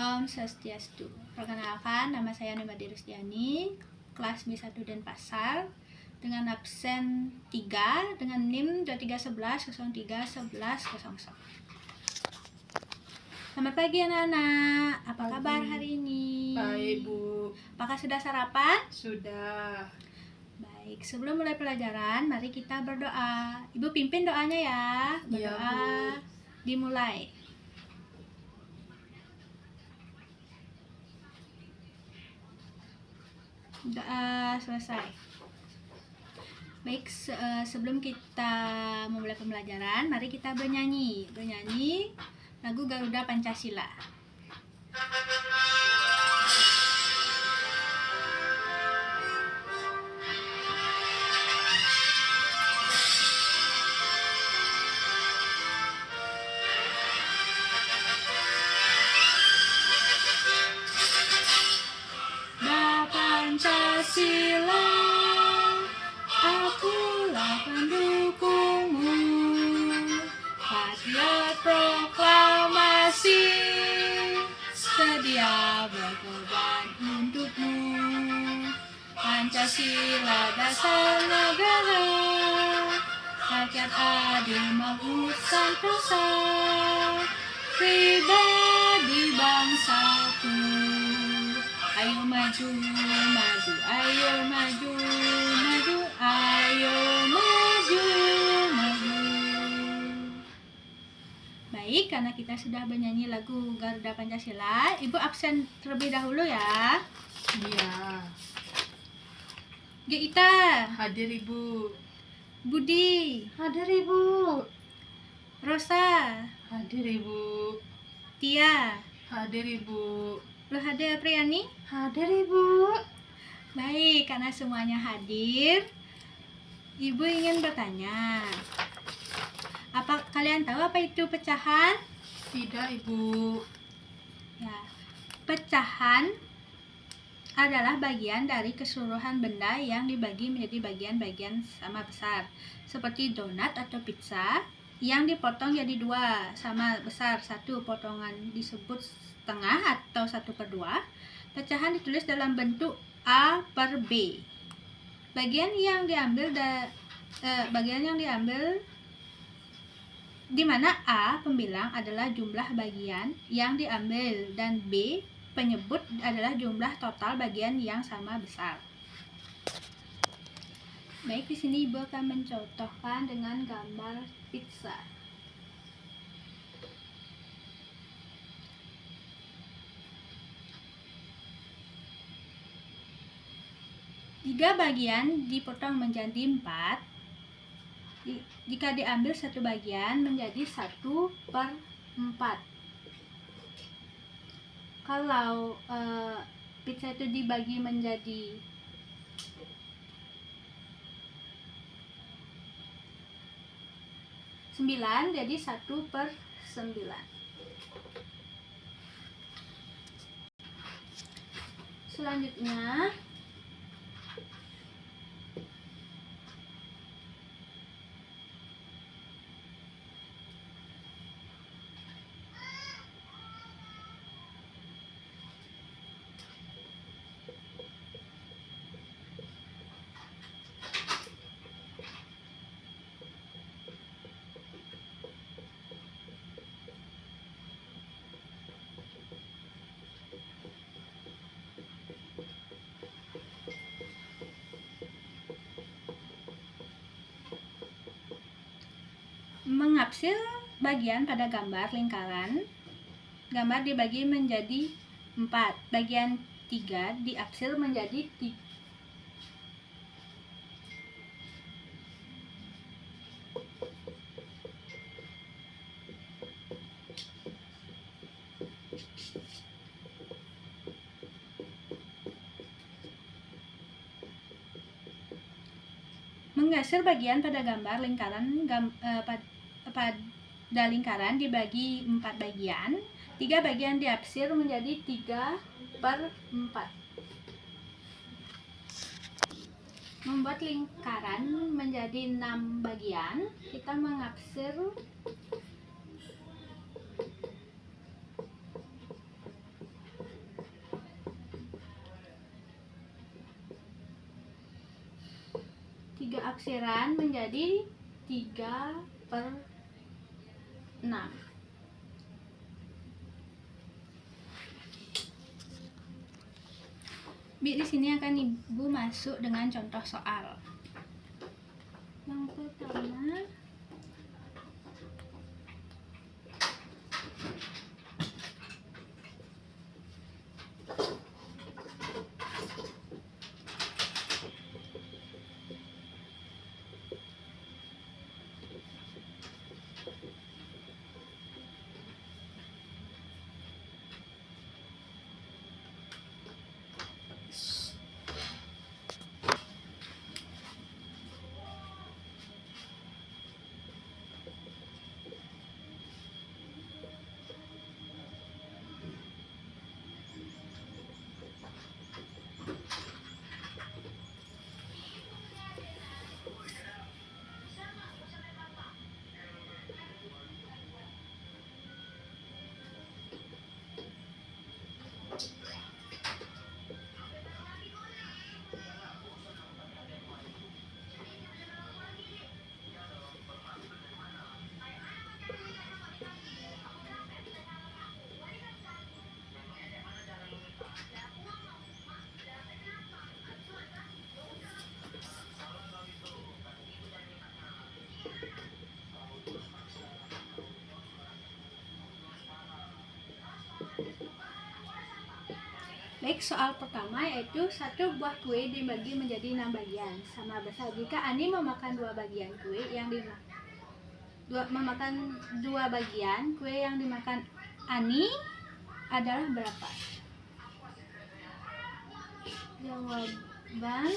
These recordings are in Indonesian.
Om Swastiastu. Perkenalkan, nama saya Nimade Rustiani, kelas B1 Denpasar, dengan absen 3 dengan NIM 2311031100. Selamat pagi anak-anak, apa kabar hari ini? Baik, Bu. Apakah sudah sarapan? Sudah. Baik, sebelum mulai pelajaran, mari kita berdoa. Ibu pimpin doanya ya. Iya, Berdoa Bu. dimulai. Doa selesai. Baik, sebelum kita memulai pembelajaran, mari kita bernyanyi lagu Garuda Pancasila. Da Pancasila, akulah pendukungmu, patriot proklamasi, sedia berkorban untukmu. Pancasila dasar negara, rakyat adil makmur sentosa, pribadi bangsaku. Ayo maju, maju, ayo maju, maju, ayo maju, maju. Baik, karena kita sudah bernyanyi lagu Garuda Pancasila, Ibu absen terlebih dahulu ya. Iya. Geita, Hadir, Ibu. Budi, Hadir, Ibu. Rosa, Hadir, Ibu. Tia, Hadir, Ibu. Lohade Apriyani. Hadir, Ibu. Baik, karena semuanya hadir, Ibu ingin bertanya, apa kalian tahu apa itu pecahan? Tidak, Ibu. Ya, pecahan adalah bagian dari keseluruhan benda yang dibagi menjadi bagian-bagian sama besar, seperti donat atau pizza yang dipotong jadi dua sama besar. Satu potongan disebut setengah atau 1/2. Pecahan ditulis dalam bentuk A per B. Bagian yang diambil di mana A pembilang adalah jumlah bagian yang diambil dan B penyebut adalah jumlah total bagian yang sama besar. Baik, di sini Ibu akan mencontohkan dengan gambar pizza. Tiga bagian dipotong menjadi 4. Jika diambil satu bagian menjadi 1/4. Kalau pizza itu dibagi menjadi 9, jadi 1/9. Selanjutnya mengapsil bagian pada gambar lingkaran. Gambar dibagi menjadi 4. Bagian 3 diapsil menjadi 3. Menggeser bagian pada gambar lingkaran pada lingkaran dibagi 4 bagian. 3 bagian diapsil menjadi 3/4. Membuat lingkaran menjadi 6 bagian, kita mengapsil 3 aksiran menjadi 3/6. Bi, di sini akan Ibu masuk dengan contoh soal. Yang pertama, baik, soal pertama yaitu satu buah kue dibagi menjadi 6 bagian sama besar. Jika Ani memakan 2 bagian kue yang kue yang dimakan Ani adalah berapa? Jawaban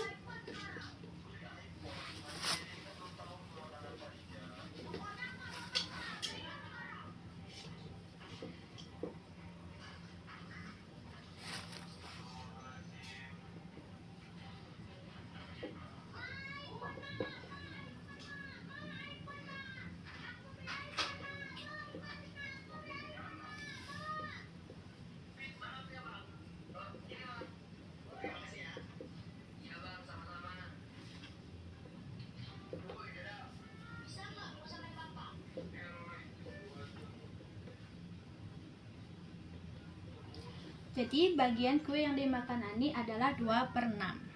jadi bagian kue yang dimakan Ani adalah 2/6.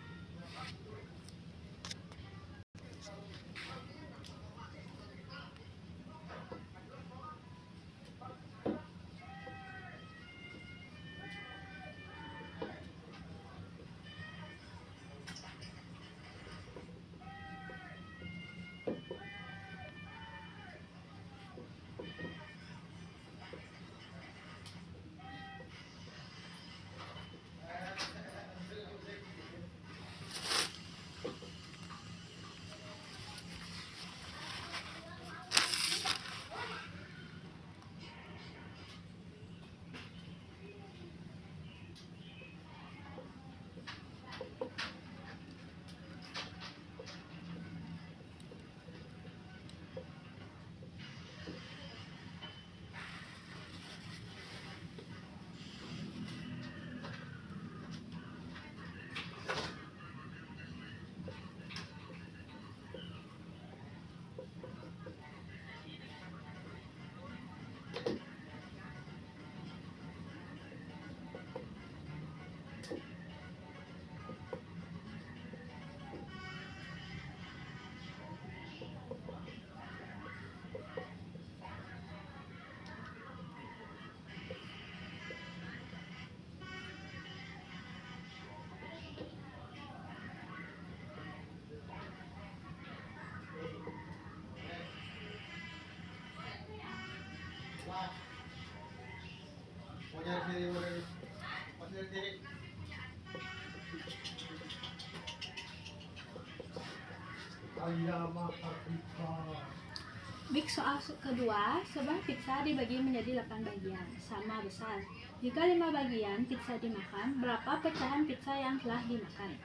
Baik, soal kedua, sebuah pizza dibagi menjadi 8 bagian sama besar. Jika 5 bagian pizza dimakan, berapa pecahan pizza yang telah dimakan?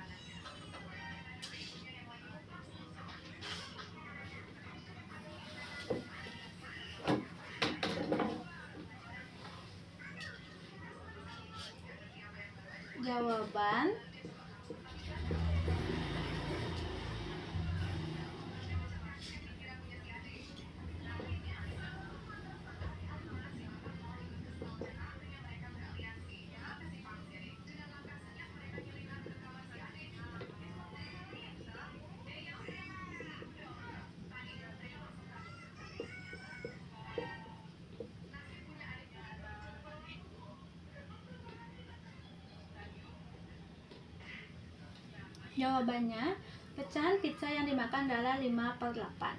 Jawaban Jawabannya, pecahan pizza yang dimakan adalah 5/8.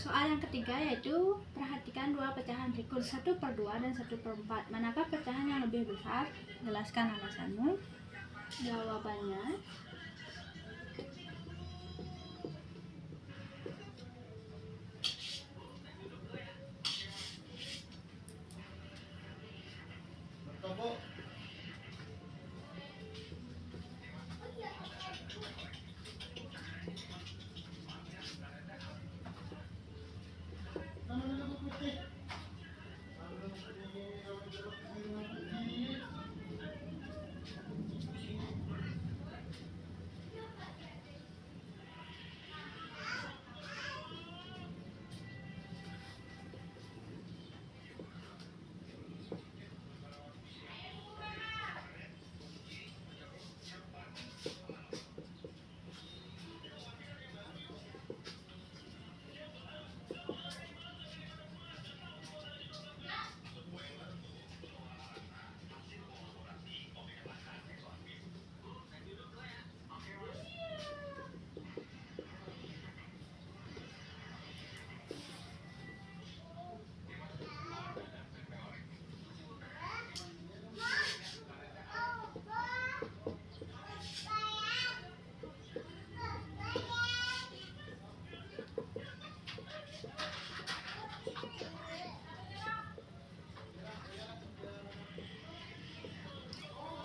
Soal yang ketiga yaitu perhatikan dua pecahan berikut 1/2 dan 1/4. Manakah pecahan yang lebih besar? Jelaskan alasanmu. Jawabannya,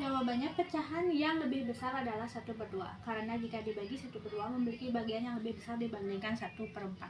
jawabannya pecahan yang lebih besar adalah 1/2, karena jika dibagi 1/2 memiliki bagian yang lebih besar dibandingkan 1/4.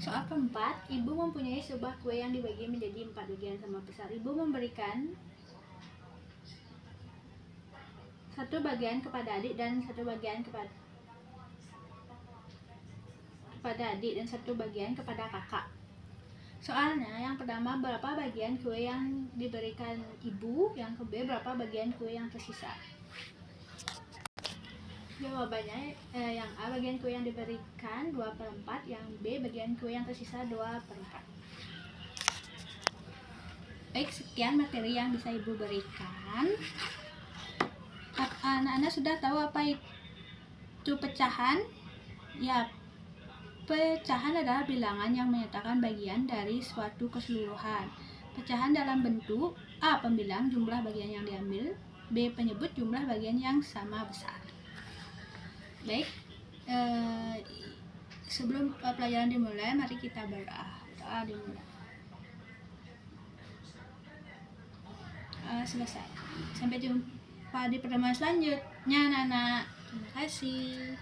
Soal keempat, ibu mempunyai sebuah kue yang dibagi menjadi 4 bagian sama besar. Ibu memberikan satu bagian kepada adik dan satu bagian kepada adik dan satu bagian kepada kakak. Soalnya yang pertama, berapa bagian kue yang diberikan ibu, yang kedua berapa bagian kue yang tersisa. Jawabannya yang A bagian kue yang diberikan 2/4, yang B bagian kue yang tersisa 2/4. Baik, sekian materi yang bisa ibu berikan. Anak-anak sudah tahu apa itu pecahan? Ya, pecahan adalah bilangan yang menyatakan bagian dari suatu keseluruhan. Pecahan dalam bentuk A pembilang jumlah bagian yang diambil, B penyebut jumlah bagian yang sama besar. Baik, sebelum pelajaran dimulai, mari kita berdoa. Doa dimulai. Selesai. Sampai jumpa di pertemuan selanjutnya, Nana. Terima kasih.